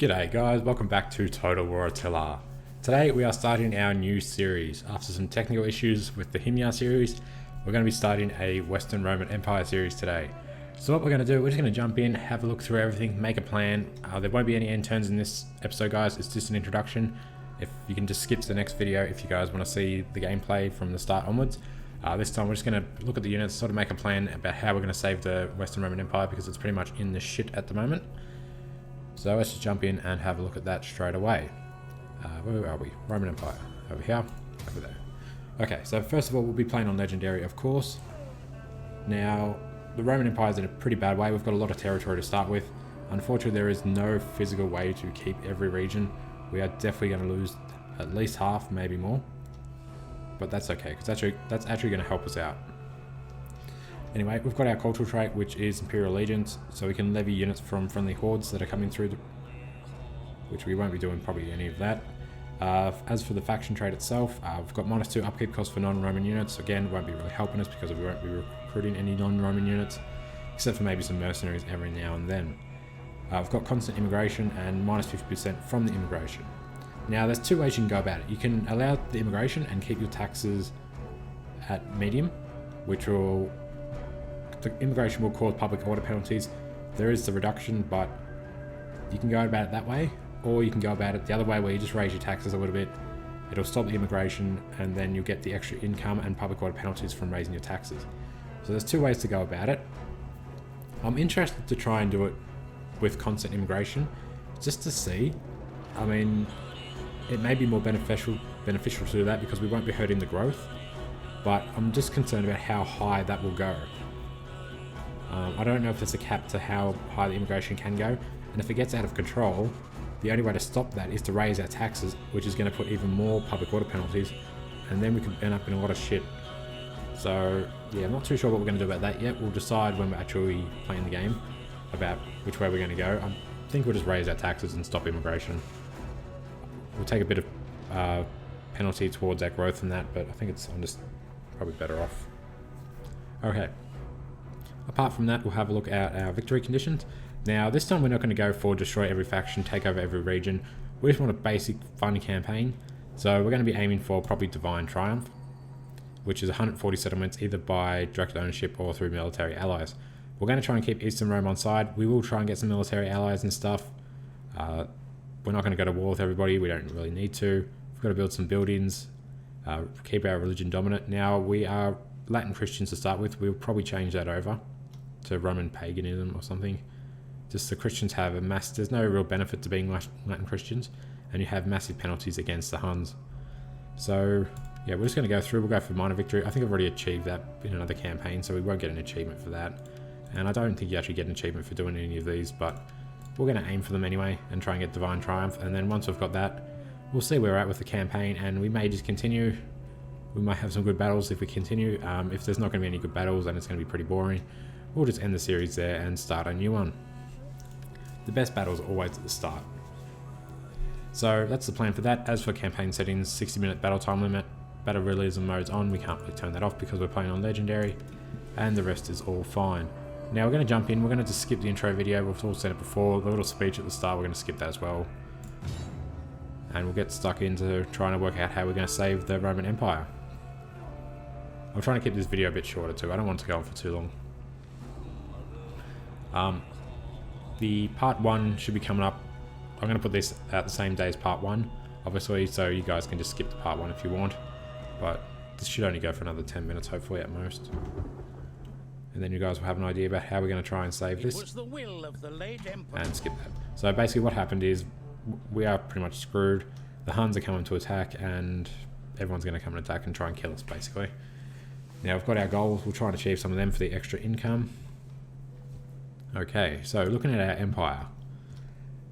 G'day guys, welcome back to Total War Attila. Today we are starting our new series. After some technical issues with the Himyar series, we're going to be starting a Western Roman Empire series today. So what we're going to do, we're just going to jump in, have a look through everything, make a plan. There won't be any end turns in this episode guys, it's just an introduction. If you can just skip to the next video if you guys want to see the gameplay from the start onwards. This time we're just going to look at the units, sort of make a plan about how we're going to save the Western Roman Empire because it's pretty much in the shit at the moment. So let's just jump in and have a look at that straight away. Where are we? Roman Empire. Over here, over there. Okay, so first of all, we'll be playing on Legendary, of course. Now, the Roman Empire is in a pretty bad way. We've got a lot of territory to start with. Unfortunately, there is no physical way to keep every region. We are definitely going to lose at least half, maybe more. But that's okay, because that's actually going to help us out. Anyway, we've got our cultural trait, which is Imperial Allegiance, so we can levy units from friendly hordes that are coming through, which we won't be doing probably any of that. As for the faction trait itself, we've got -2 upkeep cost for non-Roman units. Again, won't be really helping us because we won't be recruiting any non-Roman units, except for maybe some mercenaries every now and then. We've got constant immigration and -50% from the immigration. Now, there's two ways you can go about it. You can allow the immigration and keep your taxes at medium, which will... The immigration will cause public order penalties. There is the reduction, but you can go about it that way, or you can go about it the other way where you just raise your taxes a little bit. It'll stop the immigration, and then you'll get the extra income and public order penalties from raising your taxes. So there's two ways to go about it. I'm interested to try and do it with constant immigration, just to see. I mean, it may be more beneficial to do that because we won't be hurting the growth, but I'm just concerned about how high that will go. I don't know if there's a cap to how high the immigration can go, and if it gets out of control, the only way to stop that is to raise our taxes, which is going to put even more public order penalties, and then we could end up in a lot of shit. So yeah, I'm not too sure what we're going to do about that yet. We'll decide when we're actually playing the game about which way we're going to go. I think we'll just raise our taxes and stop immigration. We'll take a bit of penalty towards our growth in that, but I think I'm just probably better off. Okay. Apart from that, we'll have a look at our victory conditions. Now, this time we're not going to go for destroy every faction, take over every region. We just want a basic fun campaign. So we're going to be aiming for probably Divine Triumph, which is 140 settlements either by direct ownership or through military allies. We're going to try and keep Eastern Rome on side. We will try and get some military allies and stuff. We're not going to go to war with everybody. We don't really need to. We've got to build some buildings, keep our religion dominant. Now, we are Latin Christians to start with. We'll probably change that over to Roman paganism or something. Just the Christians have there's no real benefit to being Latin Christians, and you have massive penalties against the Huns. So yeah, we're just going to go through. We'll go for minor victory. I think I've already achieved that in another campaign, so we won't get an achievement for that. And I don't think you actually get an achievement for doing any of these, but we're going to aim for them anyway and try and get Divine Triumph. And then once we've got that, we'll see where we're at with the campaign, and we may just continue. We might have some good battles if we continue. If there's not going to be any good battles, then it's going to be pretty boring. We'll just end the series there and start a new one. The best battle is always at the start. So that's the plan for that. As for campaign settings, 60-minute battle time limit, battle realism mode's on. We can't really turn that off because we're playing on Legendary, and the rest is all fine. Now we're going to jump in. We're going to just skip the intro video. We've all said it before. The little speech at the start, we're going to skip that as well. And we'll get stuck into trying to work out how we're going to save the Roman Empire. I'm trying to keep this video a bit shorter too. I don't want it to go on for too long. The part 1 should be coming up. I'm going to put this out the same day as part 1, obviously, so you guys can just skip the part 1 if you want. But this should only go for another 10 minutes, hopefully, at most. And then you guys will have an idea about how we're going to try and save this. Was the will of the late Emperor. And skip that. So basically what happened is we are pretty much screwed. The Huns are coming to attack, and everyone's going to come and attack and try and kill us, basically. Now we've got our goals. We'll try and achieve some of them for the extra income. Okay, so looking at our empire,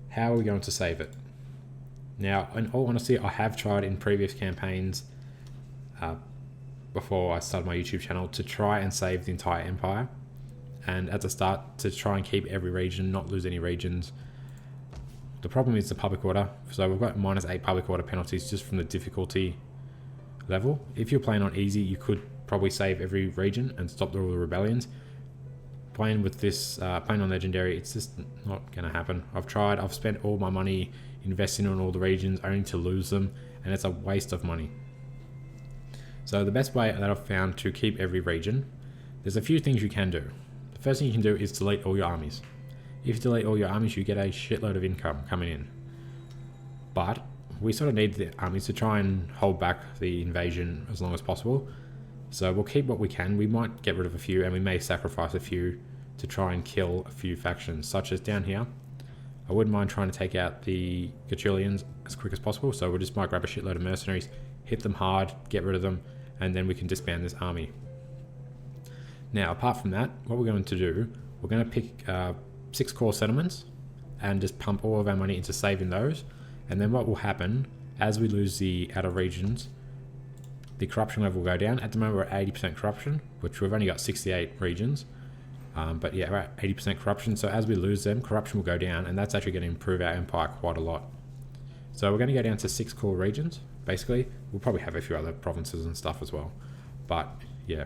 how are we going to save it? Now, in all honesty, I have tried in previous campaigns before I started my YouTube channel to try and save the entire empire, and at the start to try and keep every region, not lose any regions. The problem is the public order, so we've got -8 public order penalties just from the difficulty level. If you're playing on easy, you could probably save every region and stop all the rebellions. playing with this, playing on Legendary, it's just not going to happen. I've spent all my money investing in all the regions only to lose them, and it's a waste of money. So the best way that I've found to keep every region, there's a few things you can do. The first thing you can do is delete all your armies. If you delete all your armies, you get a shitload of income coming in. But we sort of need the armies to try and hold back the invasion as long as possible. So we'll keep what we can. We might get rid of a few, and we may sacrifice a few to try and kill a few factions, such as down here. I wouldn't mind trying to take out the Gachulians as quick as possible, so we'll just might grab a shitload of mercenaries, hit them hard, get rid of them, and then we can disband this army. Now, apart from that, what we're going to do, we're going to pick 6 core settlements and just pump all of our money into saving those. And then what will happen, as we lose the outer regions, the corruption level will go down. At the moment, we're at 80% corruption, which we've only got 68 regions. But yeah, we're at 80% corruption. So as we lose them, corruption will go down, and that's actually going to improve our empire quite a lot. So we're going to go down to 6 core regions, basically. We'll probably have a few other provinces and stuff as well. But yeah.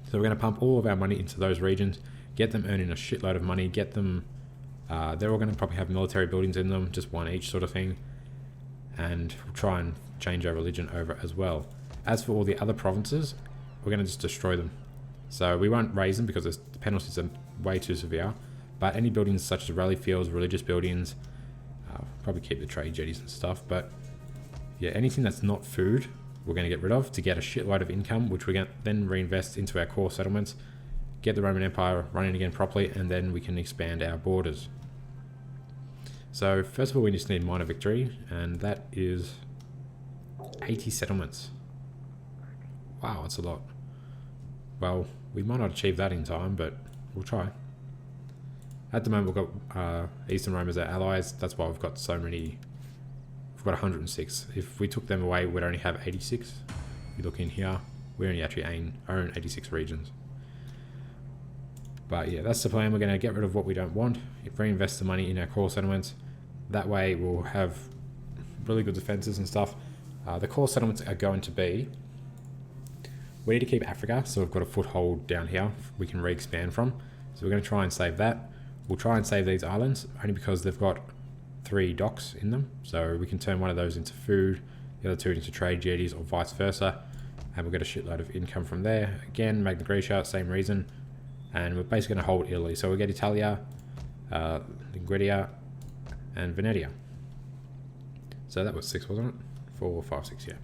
So we're going to pump all of our money into those regions, get them earning a shitload of money, get them... they're all going to probably have military buildings in them, just one each sort of thing. And we'll try and change our religion over as well. As for all the other provinces, we're going to just destroy them. So we won't raise them because the penalties are way too severe. But any buildings such as rally fields, religious buildings, probably keep the trade jetties and stuff. But yeah, anything that's not food, we're going to get rid of to get a shitload of income, which we're going to then reinvest into our core settlements, get the Roman Empire running again properly, and then we can expand our borders. So first of all, we just need minor victory, and that is 80 settlements. Wow, that's a lot. Well, we might not achieve that in time, but we'll try. At the moment, we've got Eastern Rome as our allies. That's why we've got so many. We've got 106. If we took them away, we'd only have 86. If you look in here, we only actually own 86 regions. But yeah, that's the plan. We're going to get rid of what we don't want, reinvest the money in our core settlements. That way we'll have really good defenses and stuff. The core settlements are going to be... We need to keep Africa, so we've got a foothold down here we can re-expand from. So we're going to try and save that. We'll try and save these islands, only because they've got 3 docks in them. So we can turn one of those into food, the other 2 into trade jetties, or vice versa. And we'll get a shitload of income from there. Again, Magna Graecia, same reason. And we're basically going to hold Italy. So we get Italia, Liguria, and Venetia. So that was 6, wasn't it? 4, 5, 6, yeah.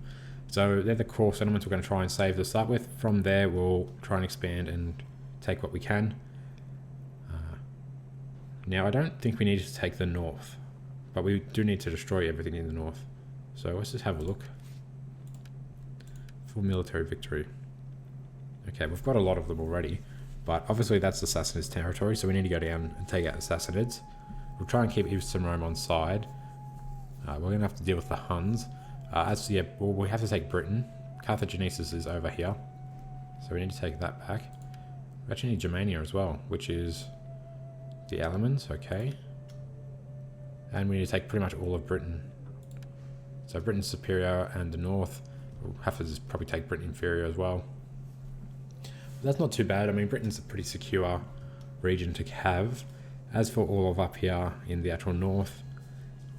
So they're the core settlements we're going to try and save to start with. From there, we'll try and expand and take what we can. Now, I don't think we need to take the north, but we do need to destroy everything in the north. So let's just have a look. Full military victory. Okay, we've got a lot of them already. But obviously that's the Sassanids territory, so we need to go down and take out the Sassanids. We'll try and keep Eastern Rome on side. We're going to have to deal with the Huns. We have to take Britain. Carthagenesis is over here, so we need to take that back. We actually need Germania as well, which is the Alemans, okay. And we need to take pretty much all of Britain. So Britain's superior, and the north, we'll have to just probably take Britain inferior as well. That's not too bad. I mean, Britain's a pretty secure region to have. As for all of up here in the actual north,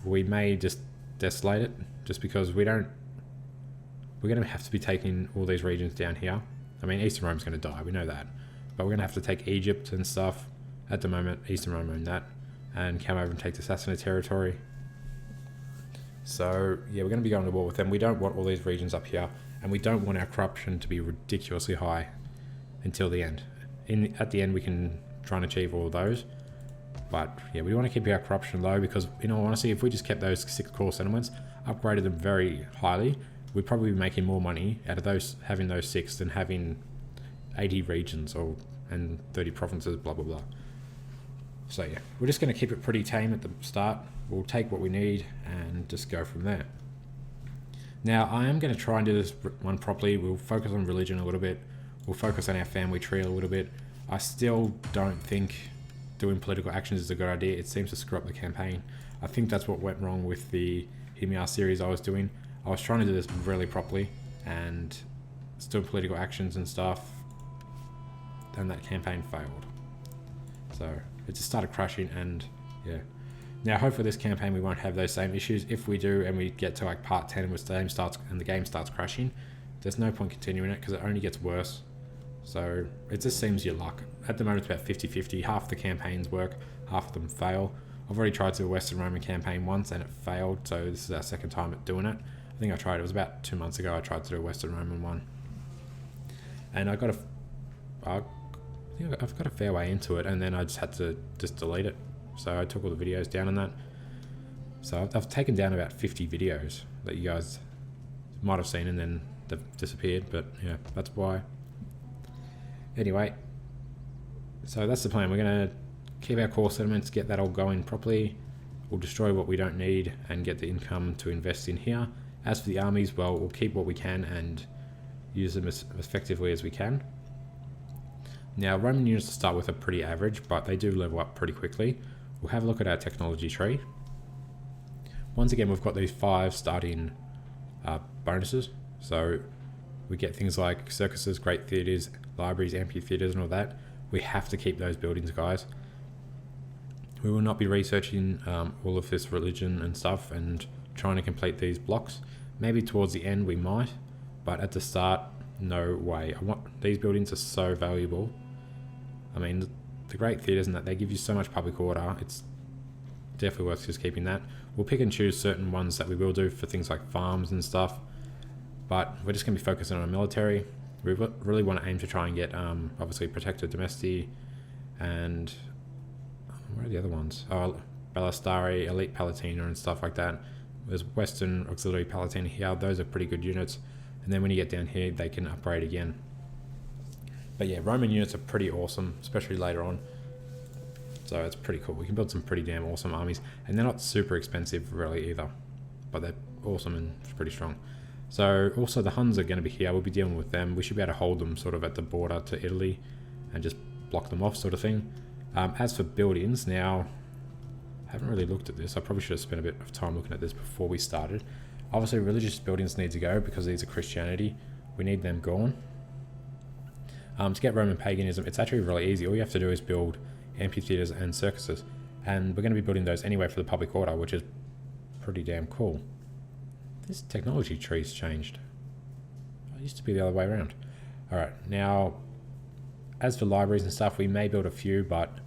we may just desolate it, just because we're going to have to be taking all these regions down here. I mean, Eastern Rome's going to die, we know that. But we're going to have to take Egypt and stuff. At the moment, Eastern Rome own that. And come over and take the Sassanid territory. So, yeah, we're going to be going to war with them. We don't want all these regions up here. And we don't want our corruption to be ridiculously high until the end. At the end, we can try and achieve all of those. But yeah, we want to keep our corruption low, because in all honesty, if we just kept those 6 core settlements, upgraded them very highly, we'd probably be making more money out of those, having those 6 than having 80 regions and 30 provinces, blah blah blah. So yeah, we're just going to keep it pretty tame at the start. We'll take what we need and just go from there. Now, I am going to try and do this one properly. We'll focus on religion a little bit. We'll focus on our family tree a little bit. I still don't think doing political actions is a good idea. It seems to screw up the campaign. I think that's what went wrong with the Himyar series I was doing. I was trying to do this really properly and still political actions and stuff, and that campaign failed. So it just started crashing, and yeah. Now hopefully this campaign we won't have those same issues. If we do and we get to like part 10 and the game starts crashing, there's no point continuing it because it only gets worse. So it just seems your luck. At the moment it's about 50-50. Half the campaigns work, half of them fail. I've already tried to do a Western Roman campaign once and it failed, so this is our second time at doing it. I think it was about 2 months ago I tried to do a Western Roman one. And I think I've got a fair way into it, and then I just had to delete it. So I took all the videos down on that. So I've taken down about 50 videos that you guys might have seen and then they've disappeared, but yeah, that's why. Anyway, so that's the plan. We're going to keep our core settlements, get that all going properly. We'll destroy what we don't need and get the income to invest in here. As for the armies, well, we'll keep what we can and use them as effectively as we can. Now, Roman units to start with are pretty average, but they do level up pretty quickly. We'll have a look at our technology tree. Once again, we've got these 5 starting bonuses. So we get things like circuses, great theatres, libraries, amphitheatres and all that. We have to keep those buildings, guys. We will not be researching all of this religion and stuff and trying to complete these blocks. Maybe towards the end we might, but at the start, no way. These buildings are so valuable. I mean, the great theatres and that, they give you so much public order. It's definitely worth just keeping that. We'll pick and choose certain ones that we will do for things like farms and stuff, but we're just going to be focusing on our military. We really want to aim to try and get, obviously, Protector Domesti and where are the other ones? Oh, Ballastari, Elite Palatina and stuff like that. There's Western Auxiliary Palatina here. Those are pretty good units. And then when you get down here, they can upgrade again. But yeah, Roman units are pretty awesome, especially later on. So it's pretty cool. We can build some pretty damn awesome armies. And they're not super expensive really either. But they're awesome and pretty strong. So also the Huns are going to be here. We'll be dealing with them. We should be able to hold them sort of at the border to Italy and just block them off sort of thing. As for buildings, now, I haven't really looked at this. I probably should have spent a bit of time looking at this before we started. Obviously, religious buildings need to go because these are Christianity. We need them gone. To get Roman paganism, it's actually really easy. All you have to do is build amphitheatres and circuses. And we're going to be building those anyway for the public order, which is pretty damn cool. This technology tree's changed. It used to be the other way around. Alright, now, as for libraries and stuff, we may build a few, but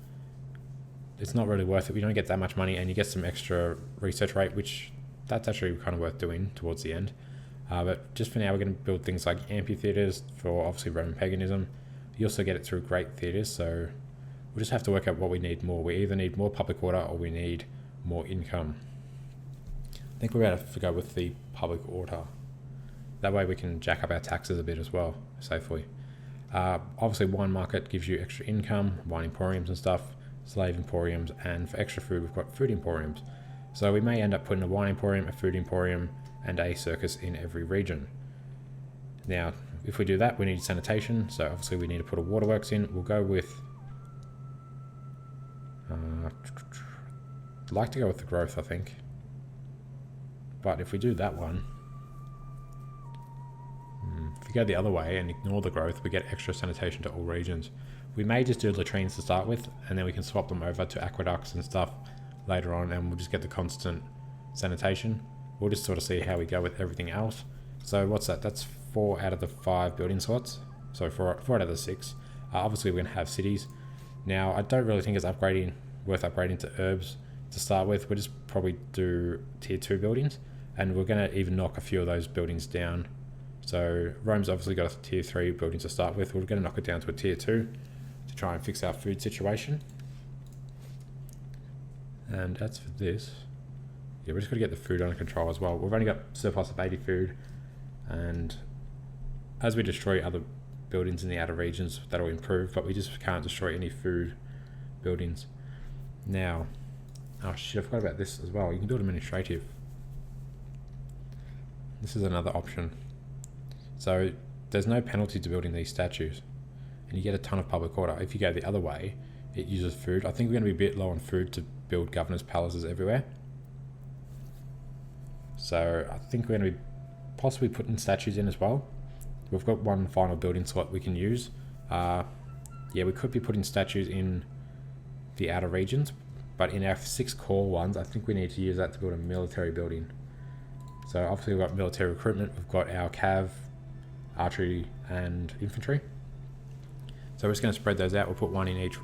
it's not really worth it. We don't get that much money, and you get some extra research rate, which that's actually kind of worth doing towards the end. But just for now, we're going to build things like amphitheatres for obviously Roman paganism. You also get it through great theatres, so we'll just have to work out what we need more. We either need more public order or we need more income. I think we're going to have to go with the public order. That way we can jack up our taxes a bit as well, safely. Obviously, wine market gives you extra income, wine emporiums and stuff, slave emporiums, and for extra food, we've got food emporiums. So we may end up putting a wine emporium, a food emporium, and a circus in every region. Now, if we do that, we need sanitation, so obviously we need to put a waterworks in. We'll go with... I'd like to go with the growth, I think. But if we do that one... If we go the other way and ignore the growth, we get extra sanitation to all regions. We may just do latrines to start with, and then we can swap them over to aqueducts and stuff later on, and we'll just get the constant sanitation. We'll just sort of see how we go with everything else. So what's that? That's 4 out of the 5 building slots. So 4 out of the 6. Obviously we're going to have cities. Now I don't really think it's worth upgrading to herbs to start with. We'll just probably do tier 2 buildings, and we're going to even knock a few of those buildings down. So Rome's obviously got a tier 3 building to start with. We're going to knock it down to a tier 2 to try and fix our food situation. And as for this, yeah, we're just going to get the food under control as well. We've only got surplus of 80 food, and as we destroy other buildings in the outer regions, that'll improve, but we just can't destroy any food buildings. Now, oh shit, I forgot about this as well. You can build administrative. This is another option. So there's no penalty to building these statues, and you get a ton of public order. If you go the other way, it uses food. I think we're going to be a bit low on food to build governors' palaces everywhere. So I think we're going to be possibly putting statues in as well. We've got one final building slot we can use. Yeah, we could be putting statues in the outer regions, but in our 6 core ones, I think we need to use that to build a military building. So obviously we've got military recruitment, we've got our cav, archery and infantry. So we're just going to spread those out. We'll put one in each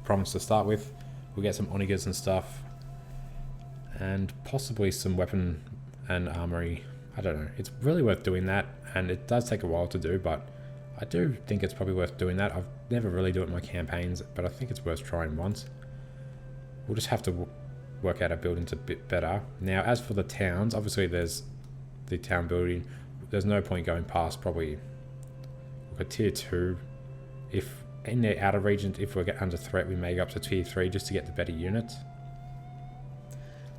province to start with. We'll get some onagers and stuff, and possibly some weapon and armory. I don't know. It's really worth doing that, and it does take a while to do, but I do think it's probably worth doing that. I've never really do it in my campaigns, but I think it's worth trying once. We'll just have to work out our buildings a bit better. Now, as for the towns, obviously there's the town building. There's no point going past probably a tier 2. If in the outer regions, if we get under threat, we may go up to tier 3 just to get the better units.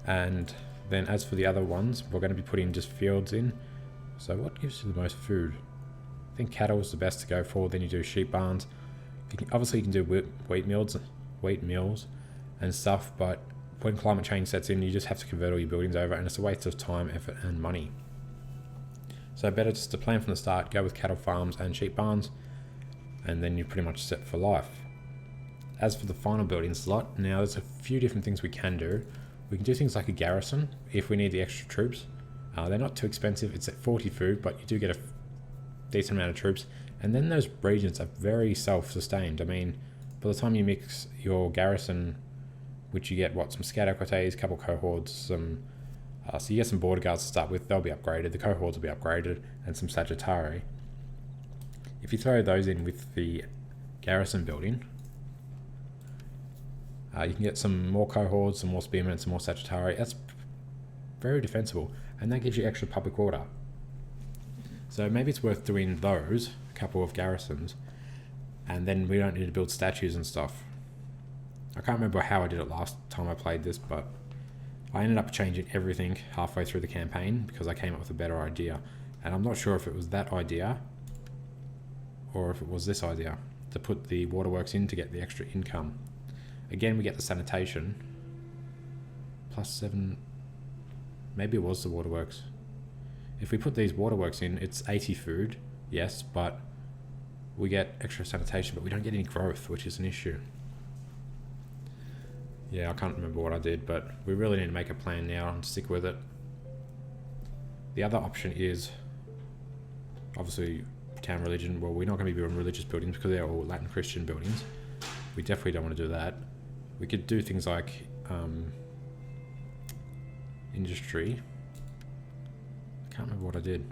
And then as for the other ones, we're going to be putting just fields in. So what gives you the most food? I think cattle is the best to go for. Then you do sheep barns. Obviously you can do wheat mills and stuff, but when climate change sets in, you just have to convert all your buildings over, and it's a waste of time, effort and money. So better just to plan from the start, go with cattle farms and sheep barns, and then you're pretty much set for life. As for the final building slot, now there's a few different things we can do. We can do things like a garrison if we need the extra troops. They're not too expensive. It's at 40 food, but you do get a decent amount of troops. And then those regions are very self-sustained. I mean, by the time you mix your garrison, which you get some scout equites, couple cohorts, some so you get some border guards to start with. They'll be upgraded. The cohorts will be upgraded, and some Sagittari. If you throw those in with the garrison building, you can get some more cohorts, some more spearmen, some more Sagittari. That's very defensible, and that gives you extra public order. So maybe it's worth doing those, a couple of garrisons, and then we don't need to build statues and stuff. I can't remember how I did it last time I played this, but I ended up changing everything halfway through the campaign because I came up with a better idea. And I'm not sure if it was that idea or if it was this idea, to put the waterworks in to get the extra income. Again, we get the sanitation. +7. Maybe it was the waterworks. If we put these waterworks in, it's 80 food, yes, but we get extra sanitation, but we don't get any growth, which is an issue. Yeah, I can't remember what I did, but we really need to make a plan now and stick with it. The other option is, obviously, town religion. Well, we're not going to be building religious buildings because they're all Latin Christian buildings. We definitely don't want to do that. We could do things like industry. I can't remember what I did.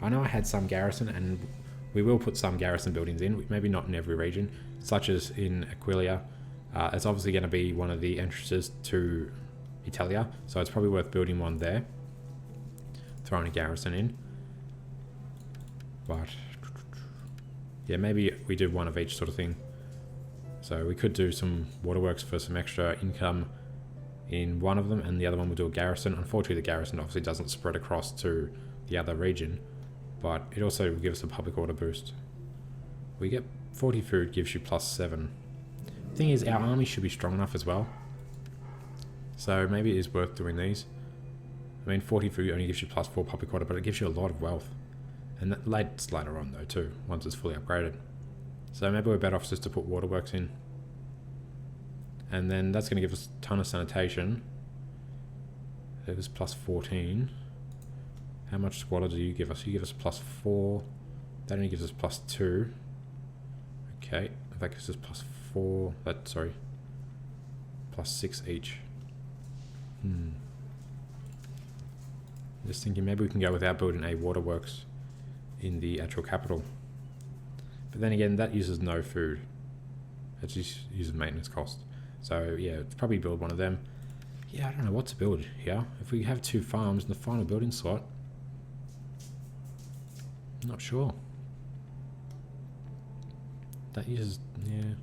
I know I had some garrison, and we will put some garrison buildings in, maybe not in every region, such as in Attila. It's obviously going to be one of the entrances to Attila, so it's probably worth building one there, throwing a garrison in. But yeah, maybe we do one of each sort of thing. So we could do some waterworks for some extra income in one of them, and the other one will do a garrison. Unfortunately, the garrison obviously doesn't spread across to the other region, but it also will give us a public order boost. We get 40 food, gives you +7. Thing is, our army should be strong enough as well, so maybe it is worth doing these. I mean, 40 food only gives you +4 public order, but it gives you a lot of wealth, and that's later on though too, once it's fully upgraded. So maybe we're better off just to put waterworks in, and then that's going to give us a ton of sanitation. It was +14. How much squalor do you give us? You give us +4. That only gives us +2. Okay, that gives us +4. Sorry, +6 each. Just thinking maybe we can go without building a waterworks in the actual capital. But then again, that uses no food. It just uses maintenance cost. So yeah, it's probably build one of them. Yeah, I don't know what to build here. If we have 2 farms in the final building slot, I'm not sure. That uses, yeah.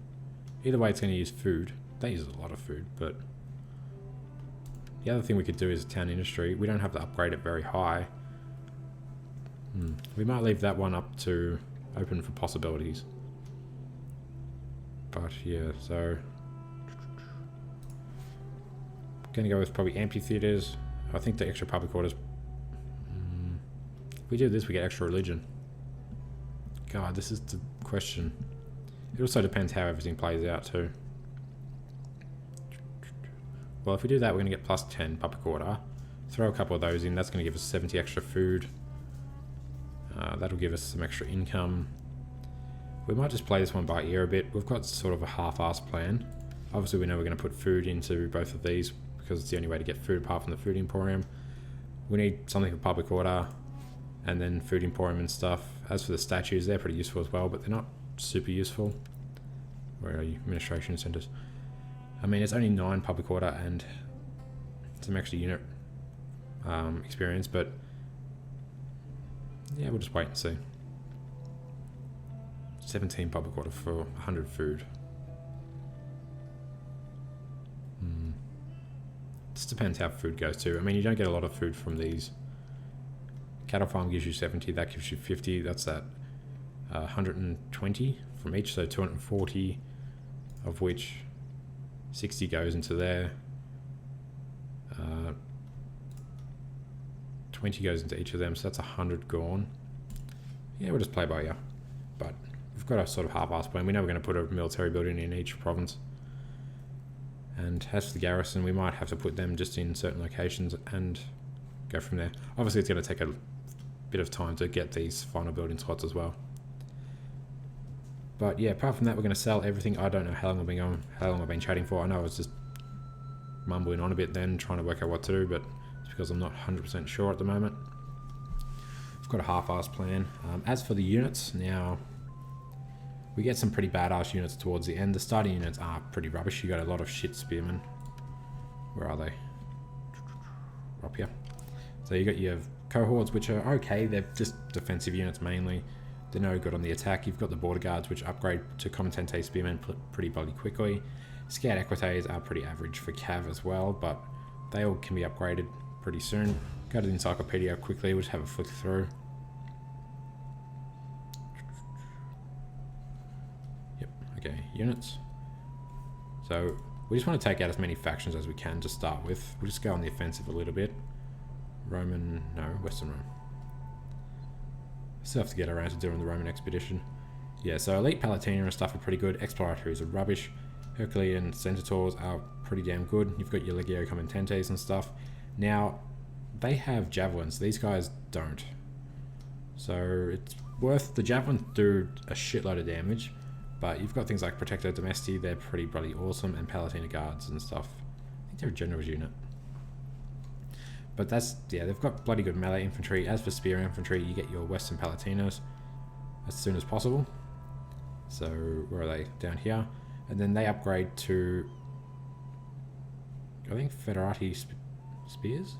Either way, it's going to use food. That uses a lot of food, but the other thing we could do is town industry. We don't have to upgrade it very high. We might leave that one up to open for possibilities. But yeah, so gonna go with probably amphitheaters. I think the extra public orders. If we do this, we get extra religion. God, this is the question. It also depends how everything plays out too. Well, if we do that, we're going to get plus 10 public order. Throw a couple of those in, that's going to give us 70 extra food. That'll give us some extra income. We might just play this one by ear a bit. We've got sort of a half-assed plan. Obviously, we know we're going to put food into both of these because it's the only way to get food apart from the food emporium. We need something for public order and then food emporium and stuff. As for the statues, they're pretty useful as well, but they're not super useful. Where are you? Administration centers. I mean, it's only 9 public order and some extra unit experience, but yeah, we'll just wait and see. 17 public order for 100 food. Just depends how food goes too. I mean, you don't get a lot of food from these. Cattle farm gives you 70, that gives you 50. That's that 120 from each, so 240, of which 60 goes into there. 20 goes into each of them, so that's 100 gone. Yeah, we'll just play by ear. But we've got a sort of half-assed plan. We know we're going to put a military building in each province. And as for the garrison, we might have to put them just in certain locations and go from there. Obviously, it's going to take a bit of time to get these final building slots as well. But yeah, apart from that, we're going to sell everything. I don't know how long I've been chatting for. I know I was just mumbling on a bit then, trying to work out what to do, but it's because I'm not 100% sure at the moment. I've got a half-assed plan. As for the units, now we get some pretty badass units towards the end. The starting units are pretty rubbish. You got a lot of shit spearmen. Where are they? Up here. So you got your cohorts, which are okay. They're just defensive units mainly. They're no good on the attack. You've got the border guards, which upgrade to Comandante spearmen pretty bloody quickly. Scout equites are pretty average for cav as well, but they all can be upgraded pretty soon. Go to the encyclopedia quickly. We'll just have a flick through. Okay, units. So we just want to take out as many factions as we can to start with. We'll just go on the offensive a little bit. Roman, no, Western Rome. Still have to get around to doing the Roman expedition. Yeah, so elite Palatina and stuff are pretty good. Exploratories are rubbish. Herculean Centaurs are pretty damn good. You've got your Legio Commandantes and stuff. Now, they have javelins. These guys don't. So it's worth... The javelins do a shitload of damage. But you've got things like Protector Domesti, they're pretty bloody awesome, and Palatina Guards and stuff. I think they're a general's unit. But that's, yeah, they've got bloody good melee infantry. As for spear infantry, you get your Western Palatinos as soon as possible. So, where are they? Down here. And then they upgrade to, I think, Federati Spears?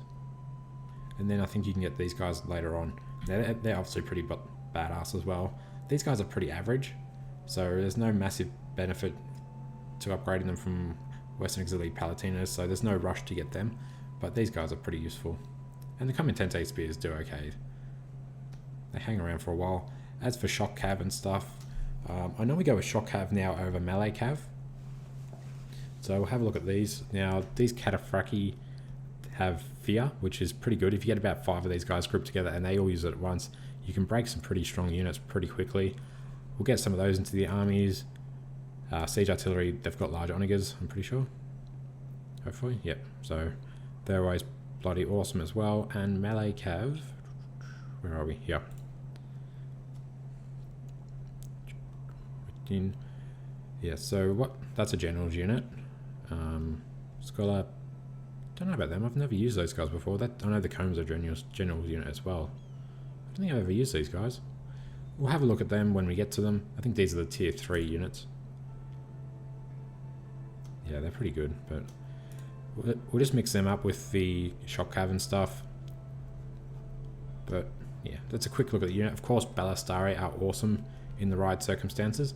And then I think you can get these guys later on. They're obviously pretty badass as well. These guys are pretty average. So there's no massive benefit to upgrading them from Western Exilic Palatinas, so there's no rush to get them. But these guys are pretty useful. And the Comandante Spears do okay. They hang around for a while. As for Shock Cav and stuff, I know we go with Shock Cav now over Melee Cav. So we'll have a look at these. Now, these Cataphracti have Fear, which is pretty good. If you get about 5 of these guys grouped together and they all use it at once, you can break some pretty strong units pretty quickly. We'll get some of those into the armies. Siege artillery, they've got large onagers, I'm pretty sure. Hopefully, yep. So they're always bloody awesome as well. And melee cav, where are we? Here. Yeah, so what? That's a general's unit. Scholar, don't know about them. I've never used those guys before. I know the Combs are general's unit as well. I don't think I've ever used these guys. We'll have a look at them when we get to them. I think these are the tier 3 units. Yeah, they're pretty good, but we'll just mix them up with the shock cav and stuff. But yeah, that's a quick look at the unit. Of course, Ballistari are awesome in the right circumstances.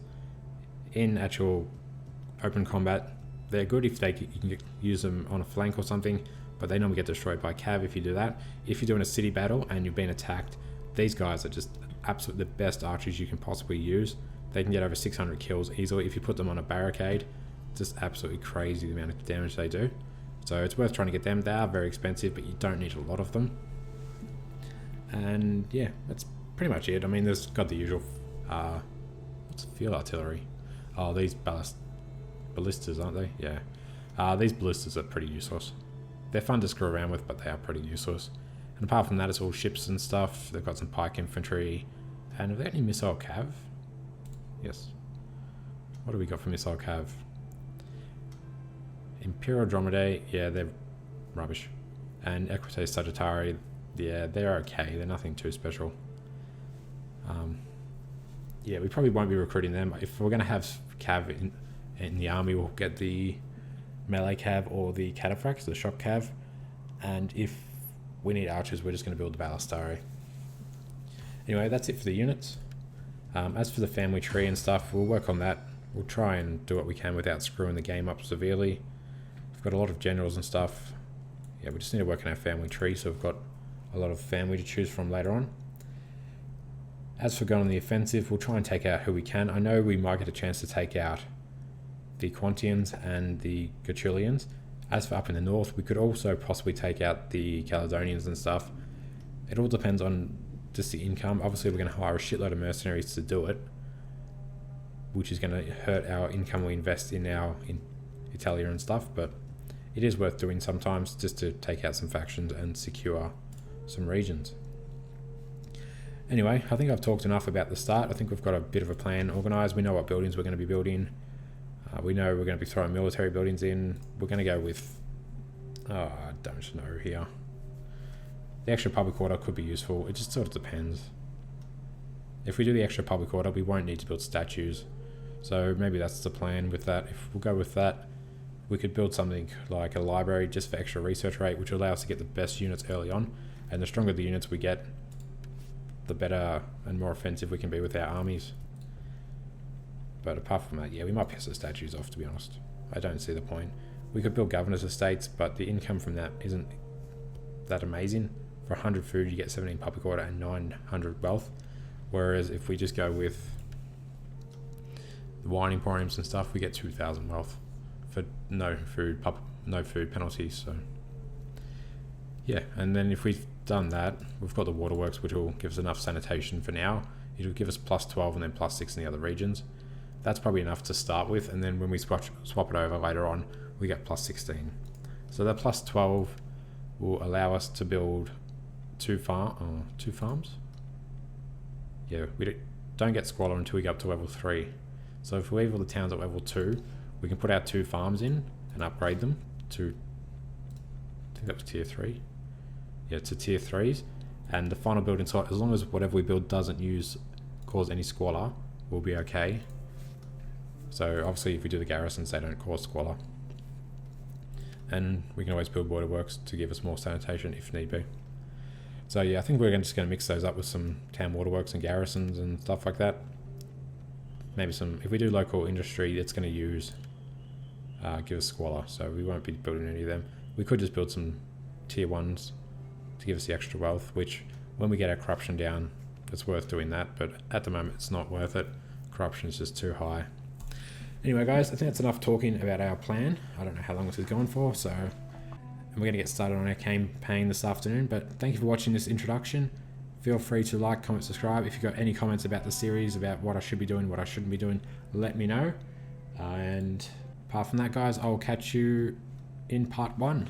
In actual open combat, they're good if you can use them on a flank or something, but they normally get destroyed by cav if you do that. If you're doing a city battle and you're being attacked, these guys are just absolutely the best archers you can possibly use. They can get over 600 kills easily. If you put them on a barricade, just absolutely crazy the amount of damage they do. So it's worth trying to get them. They are very expensive, but you don't need a lot of them. And yeah, that's pretty much it. I mean, there's got the usual what's field artillery? Oh, these ballistas, aren't they? Yeah. These ballistas are pretty useless. They're fun to screw around with, but they are pretty useless. And apart from that, it's all ships and stuff. They've got some pike infantry. And have they got any missile cav? Yes. What do we got for missile cav? Imperial Dromedae, yeah, they're rubbish. And Equites Sagittari, yeah, they're okay. They're nothing too special. Yeah, we probably won't be recruiting them. If we're going to have cav in the army, we'll get the melee cav or the cataphracts, the shock cav. And if we need archers, we're just going to build the Ballistari. Anyway, that's it for the units. As for the family tree and stuff, we'll work on that. We'll try and do what we can without screwing the game up severely. We've got a lot of generals and stuff. Yeah, we just need to work on our family tree, so we've got a lot of family to choose from later on. As for going on the offensive, we'll try and take out who we can. I know we might get a chance to take out the Quantians and the Gachulians. As for up in the north, we could also possibly take out the Caledonians and stuff. It all depends on just the income. Obviously, we're going to hire a shitload of mercenaries to do it, which is going to hurt our income we invest in Italia and stuff, but it is worth doing sometimes just to take out some factions and secure some regions. Anyway, I think I've talked enough about the start. I think we've got a bit of a plan organised. We know what buildings we're going to be building. We know we're going to be throwing military buildings in. We're going to go with... I don't know here. The extra public order could be useful. It just sort of depends. If we do the extra public order, we won't need to build statues. So maybe that's the plan with that. If we'll go with that, we could build something like a library just for extra research rate, which will allow us to get the best units early on. And the stronger the units we get, the better and more offensive we can be with our armies. But apart from that, yeah, we might piss the statues off, to be honest. I don't see the point. We could build governor's estates, but the income from that isn't that amazing. For 100 food, you get 17 public order and 900 wealth. Whereas if we just go with the wine emporiums and stuff, we get 2,000 wealth for no food penalties. So yeah, and then if we've done that, we've got the waterworks, which will give us enough sanitation for now. It'll give us plus 12 and then plus 6 in the other regions. That's probably enough to start with, and then when we swap it over later on, we get plus 16. So that plus 12 will allow us to build two farms. Yeah, we don't get squalor until we get up to level 3. So if we leave all the towns at level 2, we can put our 2 farms in and upgrade them to, I think that was tier 3. Yeah, to tier 3s. And the final building site, as long as whatever we build doesn't cause any squalor, we'll be okay. So obviously if we do the garrisons, they don't cause squalor. And we can always build waterworks to give us more sanitation if need be. So yeah, I think we're just going to mix those up with some town waterworks and garrisons and stuff like that. Maybe if we do local industry, it's going to give us squalor, so we won't be building any of them. We could just build some tier 1s to give us the extra wealth, which when we get our corruption down, it's worth doing that, but at the moment it's not worth it. Corruption is just too high. Anyway guys, I think that's enough talking about our plan. I don't know how long this is going for, so we're going to get started on our campaign this afternoon, but thank you for watching this introduction. Feel free to like, comment, subscribe. If you've got any comments about the series, about what I should be doing, what I shouldn't be doing, let me know. And apart from that guys, I'll catch you in part 1.